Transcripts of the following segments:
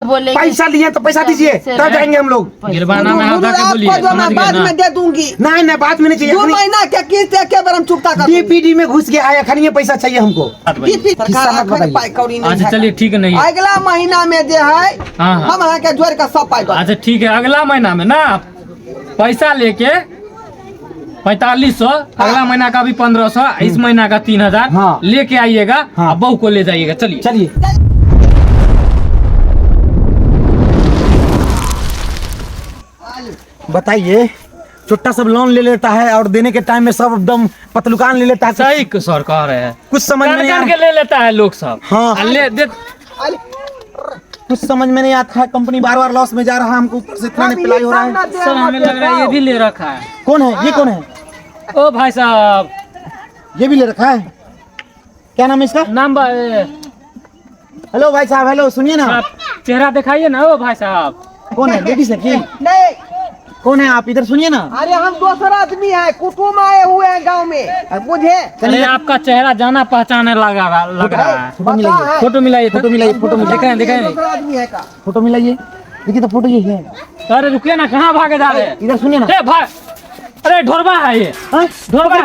बोले पैसा लिए तो पैसा दीजिए तब जाएंगे हम लोग। गिरवाना में हाथ आके बोलिए, मैं बाद में दे दूंगी। नहीं बाद में नहीं चाहिए। 2 महीना क्या किस्त क्या बार हम चुकता कर डीपीडी में घुस गया है, खनिए पैसा चाहिए हमको। अच्छा चलिए ठीक है, नहीं अगला महीना में जो है हम यहाँ के जोड़ का सब पाई। अच्छा ठीक है, अगला महीना में ना पैसा लेके 4500, अगला महीना का भी 1500, इस महीना का 3000 लेके आइएगा, बहू को ले जाइएगा। चलिए चलिए बताइए, चुट्टा सब लोन ले लेता है और देने के टाइम में सब एकदम पतलुकान ले लेता है। सही सरकार है, कुछ समझ में नहीं करके ले लेता है लोग सब। हाँ ले दे, कुछ समझ में नहीं आता है। कंपनी बार बार लॉस में जा रहा है, हमको ऊपर से इतना पिलाई हो रहा है। सर हमें लग रहा है ये भी ले रखा है। कौन है ये? कौन है? ओ भाई साहब, ये भी ले रखा है। क्या नाम है इसका? नाम हेलो भाई साहब, हेलो सुनिए ना, चेहरा दिखाइए ना। ओ भाई साहब, कौन है? लेडीज है की? नहीं, कौन है आप? इधर सुनिए ना। अरे हम दूसरा आदमी है, कुटुंब आए हुए हैं गांव में, मुझे चलिए आपका चेहरा जाना पहचाने लग रहा है। फोटो मिलाइए, फोटो मिलाइए, फोटो मिलाइए, फोटो मिलाइए, दूसरा आदमी है का फोटो मिलाइए। देखिए तो फोटो ये है। अरे रुकिए ना, कहाँ भागे जा रहे हैं? इधर सुनिए ना। अरे ढोरबा है ये, ढोरबा है।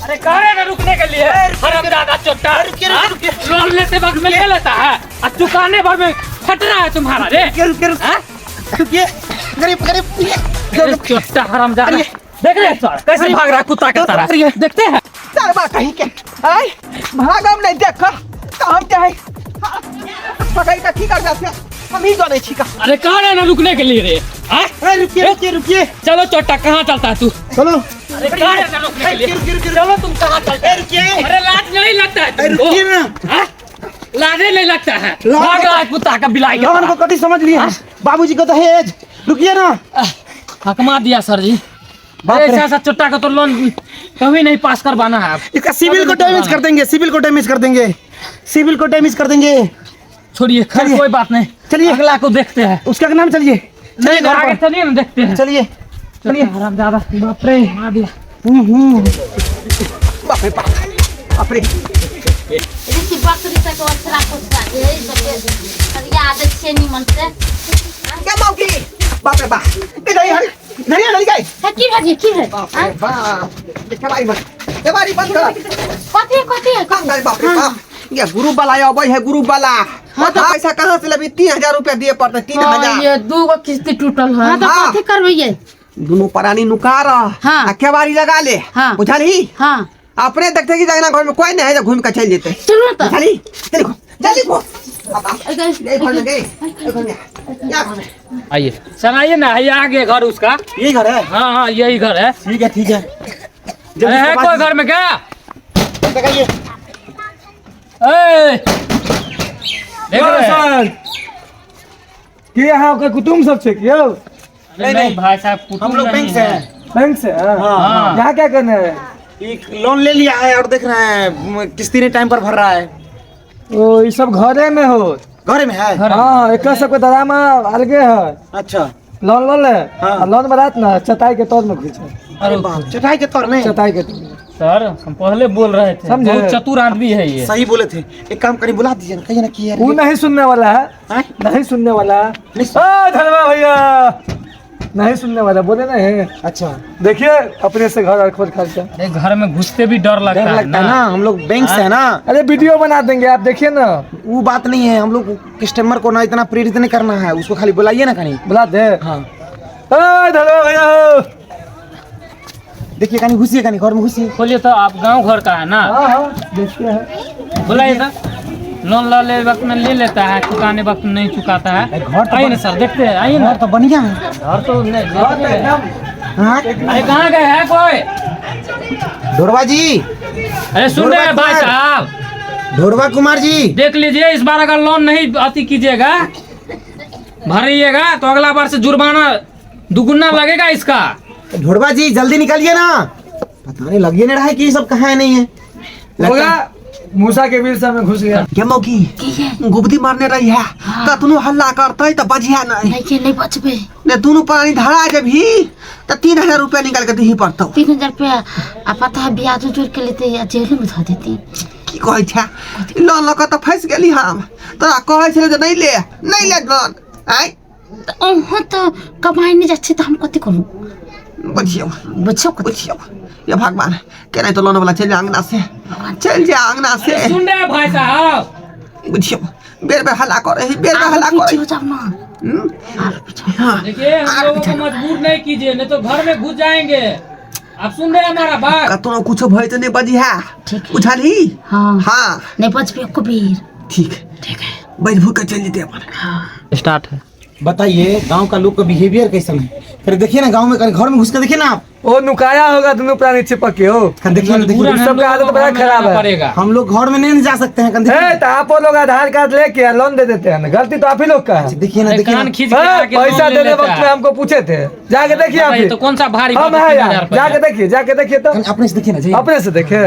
अरे कह रहे ना रुकने के लिए, हरामजादा चोट्टा लोन लेते वक्त में ले लेता है और चुकाने भर में फट रहा है तुम्हारा। रे चोट्टा हरामजादा, देख रहे सर कैसे भाग रहा है कुत्ता का तरह, देखते हैं। कहीं के भागम नहीं देखा तो हम क्या है पकड़ का ठीक कर जाते हम ही जाने छी का। अरे कह रहे ना रुकने के लिए रे। रुकिए। चलो चोट्टा, कहाँ चलता है तू? चलो। अरे कह रहे ना रुकने के लिए, चलो तुम कहाँ चलते है? अरे लाज नहीं लगता है रुकिए ना। लाजे नहीं लगता है, भाग रहा है कुत्ता का बिलाई का। लोगों को कटी समझ लिया, बाबूजी को दहेज। रुकिए ना। हकमा दिया सर जी। ऐसा चोट्टा का तो लोन कभी नहीं पास करवाना है। इसका सिविल को डैमेज कर देंगे, सिविल को डैमेज कर देंगे, सिविल को डैमेज कर देंगे। छोड़िए, खैर कोई बात नहीं, चलिए अगला को देखते हैं। उसका नाम चलिए, चलिए आगे चलिए ना, देखते हैं। चलिए चलिए। हरामजादा, बाप रे मार दिया। बाप रे बाप रे। देखिए बकरी तक ओछरा पोछरा जे सब या आदत से निमन से क्या मौकी? बाप रे बाप, के नहीं हरी नहीं गई है की है बाप रे बाप। देखा भाई बस ये बारी बंद कर। कथी है काम कर बाप रे बाप। ये ग्रुप वाला आया है, ग्रुप वाला। हाँ तो पैसा कहाँ से लेबी? 3000 रुपया दिए पड़ते। 3000 ये 2 गो किस्त टूटल है। तो कथी करबे ये? दोनों परानी नुकार हाँ। केवारी लगा ले। हाँ। बुझली? हाँ अपने देखते कि जाना घर में कोई नहीं है जो घूम कर चल जेते। चलो तो बुझली? चलो जल्दी को ये घर में गए, घर में क्या घर में? आइए सर, आइए ना, ये आगे घर उसका। यही घर है? हाँ यही घर है। ठीक है ठीक है। अरे है कोई घर में क्या? लगाइए। देख रहे हैं? कि यहाँ के कुटुम्ब सब छे क्यों? नहीं भाई साहब, हम लोग बैंक से हैं। बैंक से? हाँ। यहाँ क्या करना है? एक लोन ले लिया है और देख रहे हैं किस्ती नहीं टाइम पर भर रहा है। ओ ये सब घरे में हो? घर में है। हाँ, एक सबके दादा माँ अलगे है। अच्छा लोन ले। हाँ। लोन बनात ना चटाई के तौर में घुसे। अरे बाप, चटाई के तौर में? चटाई के तौर में। सर हम पहले बोल रहे थे, समझे? बहुत चतुर आदमी है ये। सही बोले थे। एक काम करिए, बुला दीजिए ना, कहिए ना कि यार वो नहीं सुनने वाला है, हैं? नहीं सुनने वाला है। नहीं धनवा भैया नहीं सुनने वाला, बोले ना है। अच्छा देखिए अपने से घर खोद खर्चा। अरे घर में घुसते भी डर लगता डर है लगता है ना, हम लोग बैंक से है ना। अरे वीडियो बना देंगे आप, देखिए ना। वो बात नहीं है, हम लोग कस्टमर को ना इतना प्रेरित नहीं करना है, उसको खाली बुलाइए ना कहीं। बुला दे। हाँ धनवा भैया देखिए कहीं घुसिए, कहीं घर में घुसिए। खोलिए तो, आप गांव घर का है ना? हाँ देखिए है। बुलाइए तो। लोन ले वक्त में ले लेता है, चुकाने वक्त में नहीं चुकाता है। घर तो आइए ना सर, देखते हैं, आइए ना। घर तो बढ़िया है। घर तो हाँ अरे कहाँ गए हैं कोई? ढोरवा जी, अरे सुन रहे हैं भाई साहब, ढोरवा कुमार जी, देख लीजिए इस बार अगर लोन नहीं अति कीजिएगा, भरिएगा तो अगला बार से जुर्माना दुगुना लगेगा इसका। ढोरवा जी जल्दी निकालिए ना, पता नहीं लग ही नहीं रहा है कि ये सब कहाँ है नहीं है। होगा मूसा के विरसा में घुस गया। क्या मौकी? गुबदी मारने रही है। कतनो हल्ला करते तो बजिया नहीं बचबे ने दोनों पानी धरा जब ही तो 3000 रुपया निकाल के दी पड़ता। 3000 रुपया पता है ब्याज जोड़ के लेते जेल में धो देती। की कहै छै लोन लऽ कऽ तऽ फँसि गेली हम तोरा कहै छलै जे नहीं ले लोन आय अहाँ तो कमाई नहीं जाच्छे तो हम कथी करूं बुझियो बुझियो ये भगवान केना तो लोन वाला चल जा अंगना से सुन रहे भाई साहब बुझियो बेर हल्ला करे हो जाओ ना देखिए हम लोगों को मजबूर नहीं कीजिए नहीं तो घर में घुस जाएंगे आप सुन रहे हैं हमारा बात कतनो कुछ भय तो नहीं बजी है बुझली हाँ नहीं बच पे कबीर ठीक है बैठ भूख के चल जेते अपन स्टार्ट है बताइए गांव का लोग का बिहेवियर कैसा है? फिर देखिए ना गांव में घर में घुस के देखिए ना आप वो नुकाया होगा दोनों प्राणी छिपक के हो देखिए सबका आदत बड़ा खराब है। हम लोग घर में नहीं जा सकते हैं तो आप लोग आधार कार्ड लेके लोन दे देते हैं गलती तो आप ही लोग का है। देखिए ना पैसा देने वक्त में हमको पूछे थे जाके देखिए आप तो कौन सा भारी हम है यार जाके देखिए तो अपने से देखिए ना अपने से देखिए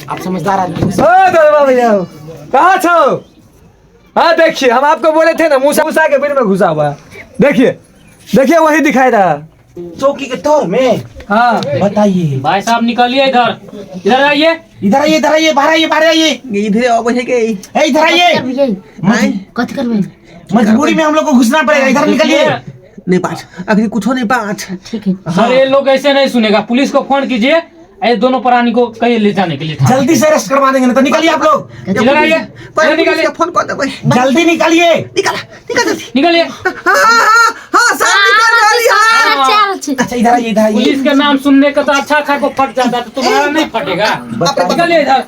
आप समझदार आदमी भैया कहाँ छो हाँ देखिए हम आपको बोले थे ना मूसा के बिल में घुसा हुआ है देखिए वही दिखाई रहा चौकी के तौर में। हाँ बताइए भाई साहब निकलिए इधर आइए बाहर आइए इधर आइए कथी करबे मजबूरी में हम लोग को घुसना पड़ेगा इधर निकलिए नहीं बात अभी कुछ नहीं बात ठीक है सर ये लोग ऐसे नहीं सुनेगा पुलिस को फोन कीजिए ऐसे दोनों प्राणी को कहीं ले जाने के लिए जल्दी से अरेस्ट करवा देंगे ना तो निकलिए आप लोग इधर आइए निकलिए फोन कर दे जल्दी निकलिए निकल जल्दी निकलिए हाँ सब निकल गई है अच्छा इधर आइए पुलिस के नाम सुनने का तो अच्छा को फट जाता है तो तुम्हारा नहीं फटेगा निकलिए इधर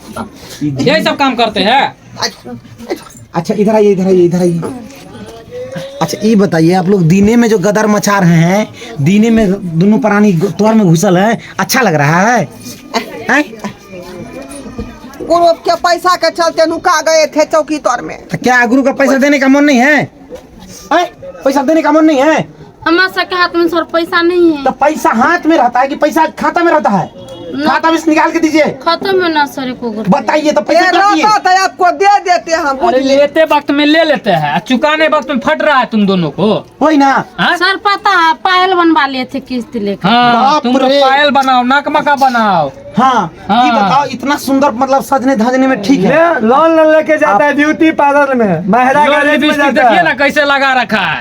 यही सब काम करते हैं अच्छा इधर आइए अच्छा ये बताइए आप लोग दीने में जो गदर मचा रहे हैं दीने में दोनों प्राणी तौर में घुसल है अच्छा लग रहा है गुरु के पैसा के चलते नुका गए थे चौकी तौर में तो क्या गुरु का पैसा देने का मन नहीं है पैसा देने का मन नहीं है हमारे के हाथ में सर पैसा नहीं है तो पैसा हाथ में रहता है कि पैसा खाता में रहता है खाता में से निकाल के दीजिए खत्म में ना सर को बताइए तो पैसा तो आपको दे देते हम अरे लेते वक्त में ले लेते हैं चुकाने वक्त में फट रहा है तुम दोनों को वही ना सर पता है पायल बनवा लिए थे किस्त लेकर हाँ तुम लोग पायल बनाओ नकमका बनाओ हाँ ये बताओ इतना सुंदर मतलब सजने धजने में ठीक है लोन लेके जाता है ब्यूटी पार्लर में महरा देखिए ना कैसे लगा रखा है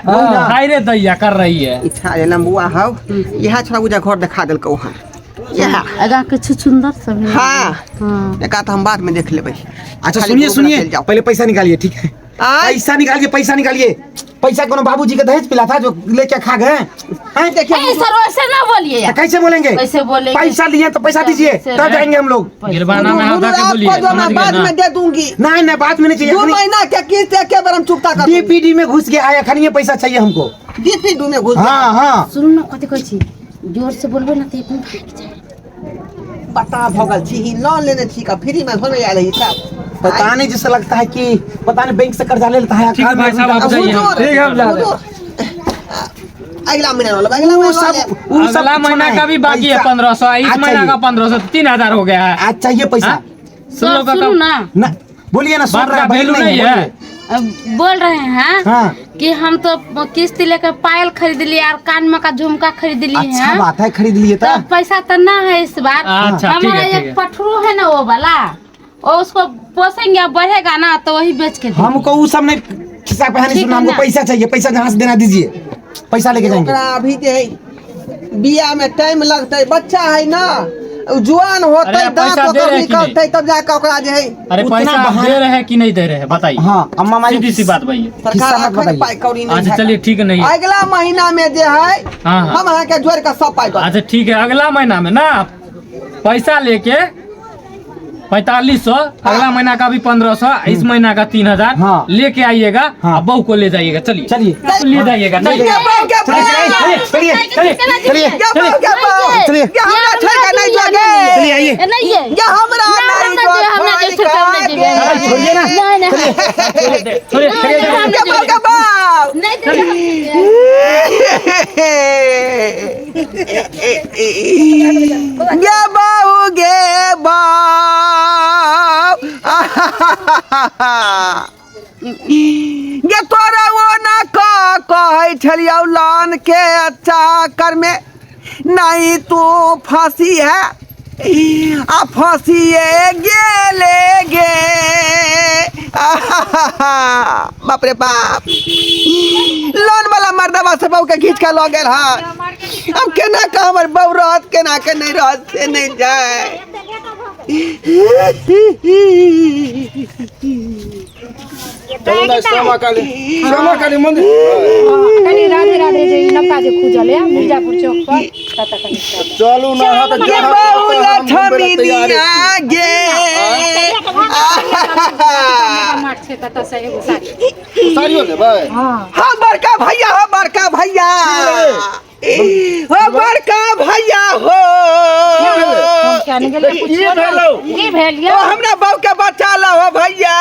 हाय रे दैया कर रही है इच्छा लंबुआ हो यहाँ छोड़ा बुझा घर दिखा दिल को यहाँ कुछ सुंदर सब हाँ एक हम बाद में देख ले अच्छा सुनिए पहले पैसा निकालिए ठीक है पैसा निकालिए पैसा कोनो बाबूजी के दहेज पिला था जो लेके खा गए देखिए सर वैसे ना बोलिए कैसे बोलेंगे पैसा लिए तो पैसा दीजिए तब जाएंगे हम लोग गिरवाना में हाथ के बोलिए बाद में दे दूंगी नहीं बाद में नहीं चाहिए 2 महीना के किस्त के बार हम चुकता कर डीपीडी में घुस गया है खनिए पैसा चाहिए हमको डीपीडी में घुस हाँ सुनो ना कथी कहै छी जोर से बोलबे ना तो अपन भाग जाए पता भगल छी लोन लेने छी का फ्री में होने आ रही था पता नहीं जैसा लगता है कि पता नहीं बैंक से कर्जा ले लेता है ठीक है भाई साहब आप जाइए ठीक है हम जा रहे अगला महीना का भी बाकी है 1500 इस महीना का 1500 3000 हो गया है आज चाहिए पैसा सुनो ना बोलिए ना बात का वैल्यू नहीं है बोल रहे हैं कि हम तो किस्त लेकर पायल खरीद लिए और कान में का झुमका खरीद लिए हैं। अच्छा बात है खरीद लिए तो पैसा तो ना है इस बार। अच्छा, हमारा एक पठरू है ना वो वाला और उसको पोसेंगे बढ़ेगा ना तो वही बेच के हमको वो सब नहीं खिस्सा पहने सुना हमको पैसा चाहिए पैसा जहाँ से देना दीजिए पैसा लेके जाएंगे अभी बिया में टाइम लगता बच्चा है ना जुआन होते निकलते तब जाकर ओकरा जे है अरे पैसा दे रहे हैं कि नहीं दे रहे हैं बताइए। हाँ अम्मा माई सीधी सी बात भाई सरकार पाई कौड़ी नहीं अच्छा चलिए ठीक है नहीं अगला महीना में जे है हम यहाँ के जोड़ का सब पाई अच्छा ठीक है अगला महीना में ना पैसा लेके 4500 अगला महीना का भी 1500 इस महीना का 3000 लेके आइएगा बहू को ले जाइएगा चलिए ले जाइएगा ये तोरा वो ना कहे छलियो लोन के अच्छा कर में नहीं तू फांसी है आ फंसिए गेले गे बाप रे बाप लोन वाला मर्दवा से बहू के खींच के लग गेल है। अब केना का हमर बहू रहत केना के नहीं रहत से नहीं जाए। चलो ना श्यामा काली मंदिर कनी राधे राधे जे नका जे खुजल है मिर्जापुर चौक पर तत कनी चलू ना हाथ ये बहू लक्ष्मी दिया गे मार छे तत से एगो साड़ी साड़ियो लेबै। हाँ बड़का भैया हो बड़का भैया हो बड़का भैया हो हम क्या नहीं गेले की भेलो की भेल ओ हमरा बहू के बचा लो हो भैया।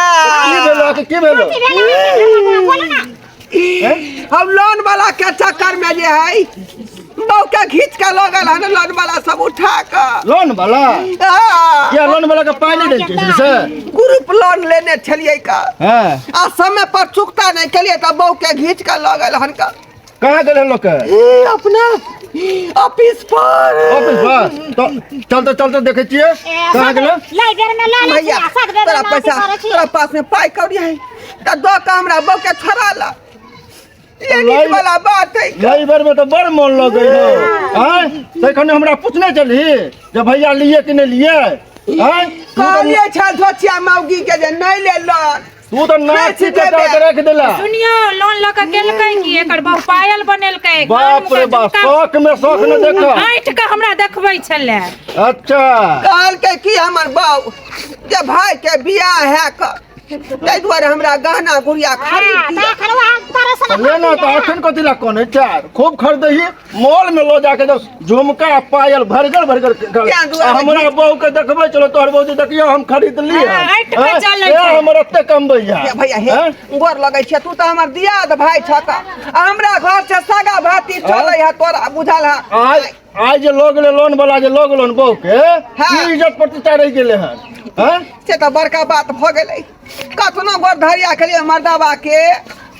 की भेलो हम लोन वाला के चक्कर में जे है बहू के खींच के लगल है लोन वाला सब उठा के लोन वाला क्या लोन वाला का पानी दे छै से ग्रुप लोन लेने छलिए का हां आ समय पर चुकता नहीं केलिए त बहू के खींच के लगल हन का। कहां गेल लोग के अपना ऑफिस पर तो चलते देखे छिए कहां गेल भैया तेरा पैसा तेरा पास में पाई कौड़ी है त दो का हमरा बहू के छोड़ा ला ये वाला बात है। गई बार में तो बड़ मन लग गई हो हैं तखने हमरा पूछने चली जब भैया लिए कि नहीं लिए हैं कहलिए छ धोचिया मौगी के जे नहीं ले लोन तू तो नाच के रख देला। सुनियो लोन ल के गेलकै कि एकर बहु पायल बनेलकै बाप रे बाप शौक में शौक न देखो हाइट के हमरा देखबै छले। अच्छा कहल के कि हमर बहू जे भाई के बियाह है क तै द्वारे हमरा गहना गुड़िया खरीद लेना तो अखन को दिला कोन चार खूब खरीदही मॉल में लो जाके जब झुमका पायल भरगर हमरा बहू के देखबै चलो तोहर बहू देखियो हम खरीद लिए हमर ओते कम भैया भैया हे गोर लगै छै तू त हमर दियाद भाई छका हमरा घर से सगा भाती चलै है तोरा बुझल है। आज जे लोग ले लोन वाला जे लोग लोन बहू के की इज्जत प्रतिष्ठा रह गेले हैं से तो बड़का बात भ गेलै कतनो गोर धरिया के लिए मर्दावा के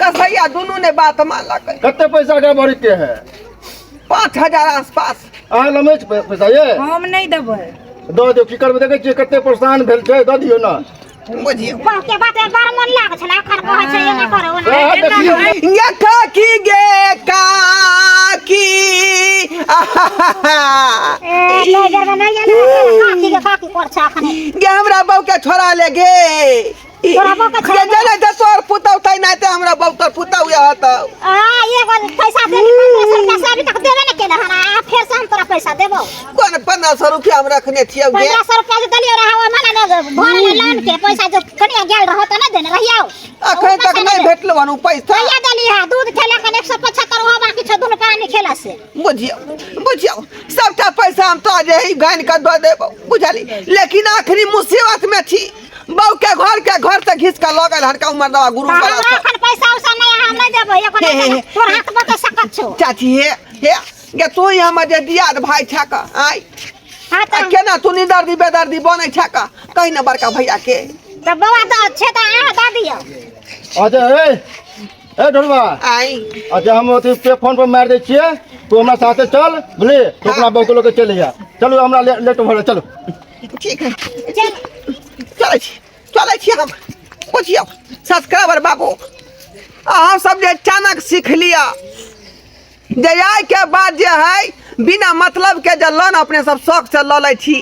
कसैया दोनों ने बात मानलक। कते पैसा के भरी के है 5000 आसपास आ लमेच पैसा ये हम नहीं देबै दो दो की करबे देखे छी कते परेशान भेल छै द दियो ना बुझियो के बात एक बार मन लाग छला अखर कहै छै एना करो ये काकी गे काकी लेजर में नहीं आले काकी कर छ अखने गे हमरा बहू के छोड़ा ले गे तोरा बहू के छोड़ा जाने त तोर पुतौ तै नै त हमरा बहू तोर पुतौ या हत ये पैसा देनी 1500 अभी तक देबे न केला हना फिर से हम तोरा पैसा देबो कोन 1500 रुपया हम रखने छियौ गे 1500 रुपया जे दलियो रहा मना न भरल लोन के पैसा जो कनिया गेल रहो त न देने रहियो अखन तक नहीं भेटलो हनु पैसा या दली है दूध खेला कन 175 हो बाकी छ दुनु पानी खेला से बुझियो सबटा पैसा हम तो जे ही गान के दो देबो बुझली लेकिन आखिरी मुसीबत में छी बहू के घर से घिस के लगल हरका उमर दवा गुरु वाला अखन पैसा उसा नहीं हम नहीं देबो एखन तोर हाथ बता सकत छो चाची हे गे तू ही हमर जे दियाद भाई छका आई हां त केना तू निदर्दी बेदर्दी बनै छका कहि न बड़का भैया के त बाबा द छे त आ द दियो अच्छा ए ढोलवा आई अच्छा हम ओते पे फोन पर मार दे छिए तू हमरा साथे चल बुझली तो अपना बहू को लेके चले जा चलो हमरा लेट हो चलो ठीक है चले छी हम बुझियो सब्सक्राइबर बाबू अहाँ सब जे अचानक सीख लिया जे आय के बाद जे है बिना मतलब के जे लोन अपने सब शौक से ल लै छी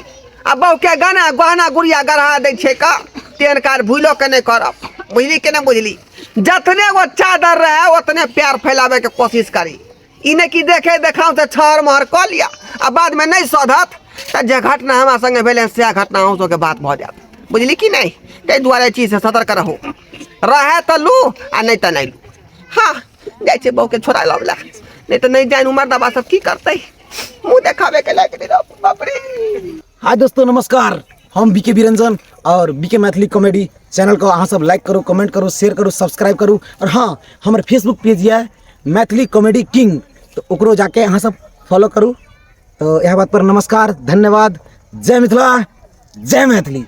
आ बहू के गहना गुड़िया गढ़ा दै छै का तेन कार भूलो के नहीं करब बुझली के नहीं बुझली जतने वो चादर रहे उतने प्यार फैलावे के कोशिश करी इ नहीं कि देखे देखाऊ से छर महर क लिया आ बाद में नहीं सधत त जे घटना हमरा संगे भेले से घटना अहूँ के बात भ जात बुझली कि नहीं तै दुआरे चीज से सतर्क रहू रहे त लू आ नहीं त नहीं लू हाँ जाय छै बहू के छोड़ा लवला नहीं तो नहीं जान उमर दबा सब की करते मुंह देखावे के लायक नहीं रह बाप रे। हाय दोस्तों नमस्कार हम बीके बिरंजन और बीके मैथिली कॉमेडी चैनल को अहाँ सब लाइक करो कमेंट करो शेयर करो सब्सक्राइब करो और हाँ हमारे फेसबुक पेज है मैथिली कॉमेडी किंग तो ओकरो जाके अहाँ सब फॉलो करू तो यह बात पर नमस्कार धन्यवाद जय मिथिला जय मैथिली।